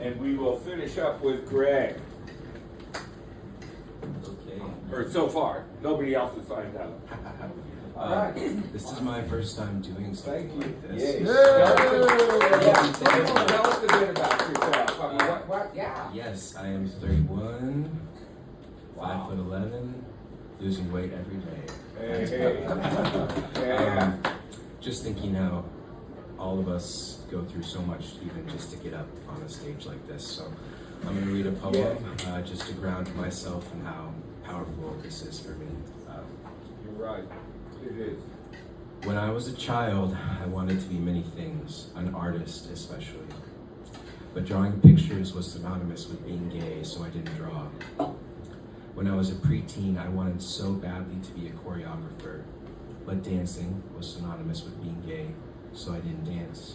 And we will finish up with Greg. Okay. Or so far. Nobody else has signed up. All right. This is my first time doing something like this. Yay. Tell us a bit about yourself. I mean, what? Yeah. Yes, I am 31, 5'11", losing weight every day. Hey. Yeah. Just thinking how all of us go through so much even just to get up on a stage like this. So I'm going to read a poem just to ground myself and how powerful this is for me. You're right. It is. When I was a child, I wanted to be many things, an artist especially. But drawing pictures was synonymous with being gay, so I didn't draw. When I was a preteen, I wanted so badly to be a choreographer, but dancing was synonymous with being gay, so I didn't dance.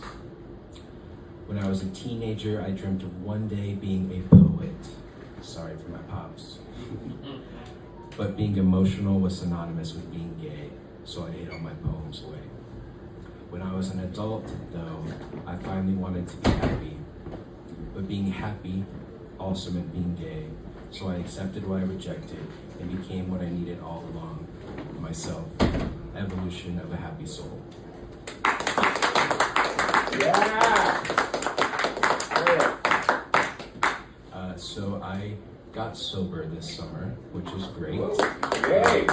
When I was a teenager, I dreamt of one day being a poet. Sorry for my pops. But being emotional was synonymous with being gay, so I hid all my poems away. When I was an adult, though, I finally wanted to be happy. But being happy also meant being gay, so I accepted what I rejected and became what I needed all along, myself, evolution of a happy soul. Yeah! So I got sober this summer, which is great. Yay!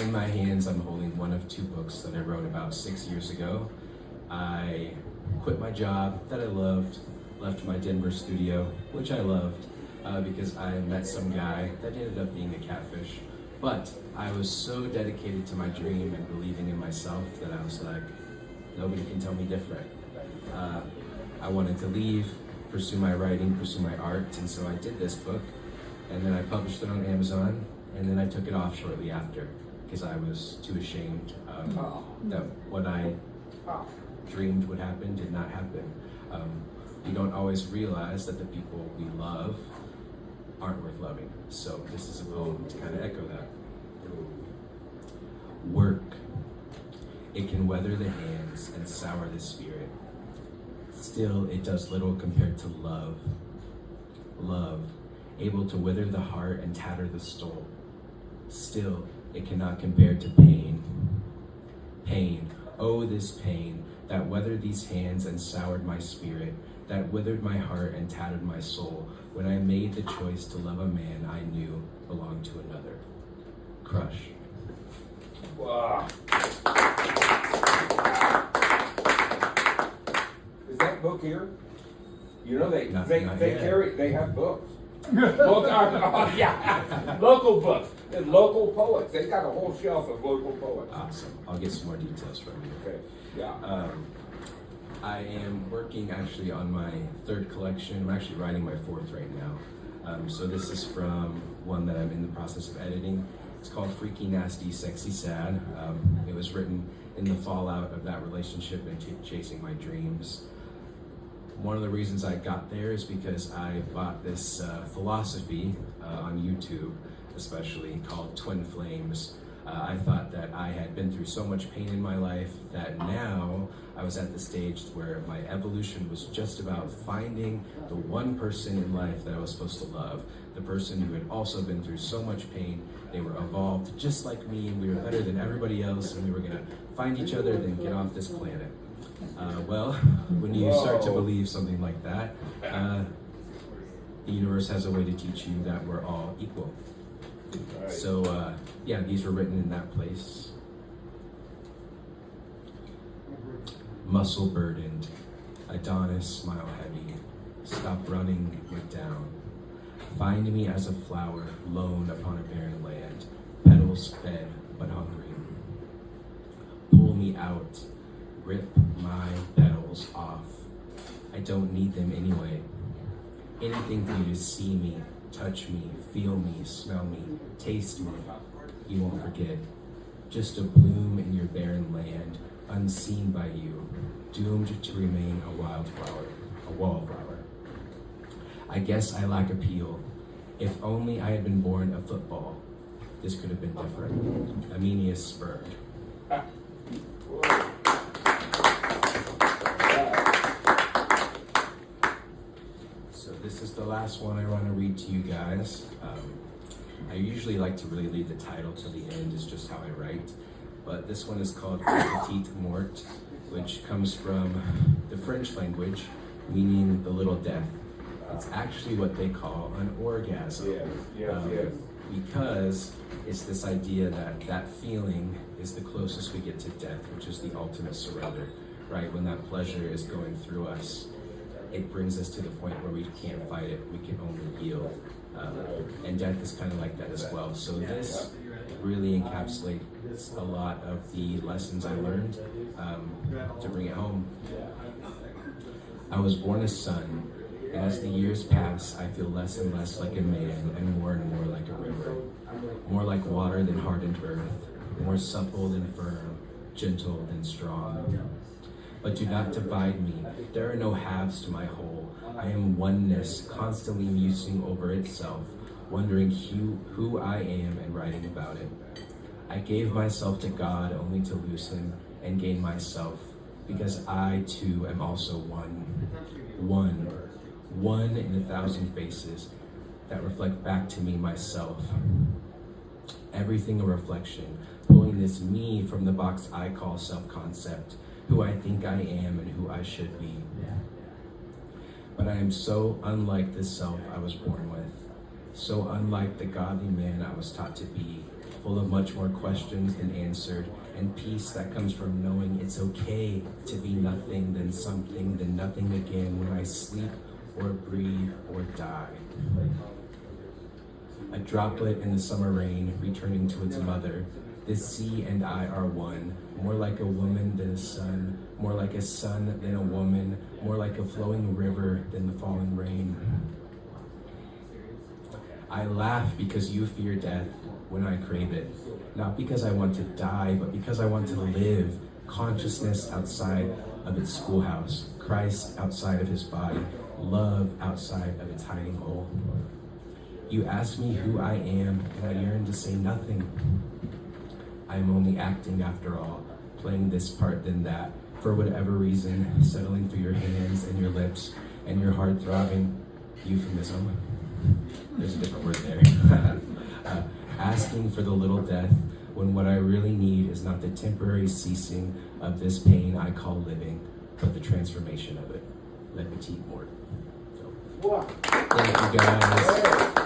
In my hands, I'm holding one of two books that I wrote about 6 years ago. I quit my job that I loved, left my Denver studio, which I loved, because I met some guy that ended up being a catfish. But I was so dedicated to my dream and believing in myself that I was like, nobody can tell me different. I wanted to leave, pursue my writing, pursue my art, and so I did this book, and then I published it on Amazon, and then I took it off shortly after, because I was too ashamed that what I dreamed would happen did not happen. We don't always realize that the people we love aren't worth loving. So this is a poem to kind of echo that. Work. It can weather the hands and sour the spirit. Still, it does little compared to love. Love, able to wither the heart and tatter the soul. Still, it cannot compare to pain. Pain, oh this pain, that weathered these hands and soured my spirit, that withered my heart and tattered my soul, when I made the choice to love a man I knew belonged to another. Crush. Wow. Is that book here? You know they have books. Local books and local poets. They got a whole shelf of local poets. Awesome. I'll get some more details from you. Okay. Yeah. I am working actually on my third collection. I'm actually writing my fourth right now. So this is from one that I'm in the process of editing. It's called Freaky, Nasty, Sexy, Sad. It was written in the fallout of that relationship and chasing my dreams. One of the reasons I got there is because I bought this philosophy on YouTube, especially, called Twin Flames. I thought that I had been through so much pain in my life that now I was at the stage where my evolution was just about finding the one person in life that I was supposed to love, the person who had also been through so much pain. They were evolved just like me, and we were better than everybody else, and we were gonna find each other, then get off this planet. Well, when you start to believe something like that, the universe has a way to teach you that we're all equal. Right. So, yeah, these were written in that place. Muscle burdened, adonis smile heavy, stop running, get down. Find me as a flower, lone upon a barren land, petals fed but hungry. Pull me out, rip my petals off. I don't need them anyway. Anything for you to see me, touch me, feel me, smell me, taste me. You won't forget. Just a bloom in your barren land, unseen by you, doomed to remain a wildflower, a wallflower. I guess I lack appeal. If only I had been born a football, this could have been different. Amenius spurned. last one I want to read to you guys. I usually like to really leave the title till the end, is just how I write. But this one is called PETIT MORT, which comes from the French language, meaning the little death. It's actually what they call an orgasm. Yes. Because it's this idea that that feeling is the closest we get to death, which is the ultimate surrender, right? When that pleasure is going through us, it brings us to the point where we can't fight it, we can only yield. And death is kind of like that as well. So this really encapsulates a lot of the lessons I learned to bring it home. I was born a son, and as the years pass, I feel less and less like a man and more like a river. More like water than hardened earth, more supple than firm, gentle than strong. But do not divide me, there are no halves to my whole. I am oneness, constantly musing over itself, wondering who I am and writing about it. I gave myself to God only to lose him and gain myself, because I too am also one. One in 1,000 faces that reflect back to me myself. Everything a reflection, pulling this me from the box I call self-concept, who I think I am and who I should be. But I am so unlike the self I was born with, so unlike the godly man I was taught to be, full of much more questions than answered, and peace that comes from knowing it's okay to be nothing, then something, then nothing again when I sleep or breathe or die. A droplet in the summer rain returning to its mother. This sea and I are one, more like a woman than a son, more like a son than a woman, more like a flowing river than the falling rain. I laugh because you fear death when I crave it, not because I want to die, but because I want to live, consciousness outside of its schoolhouse, Christ outside of his body, love outside of its hiding hole. You ask me who I am, and I yearn to say nothing. I am only acting after all, playing this part then that, for whatever reason, settling through your hands and your lips and your heart throbbing. Euphemism. There's a different word there. Asking for the little death when what I really need is not the temporary ceasing of this pain I call living, but the transformation of it. Le Petit Mort. So, thank you guys.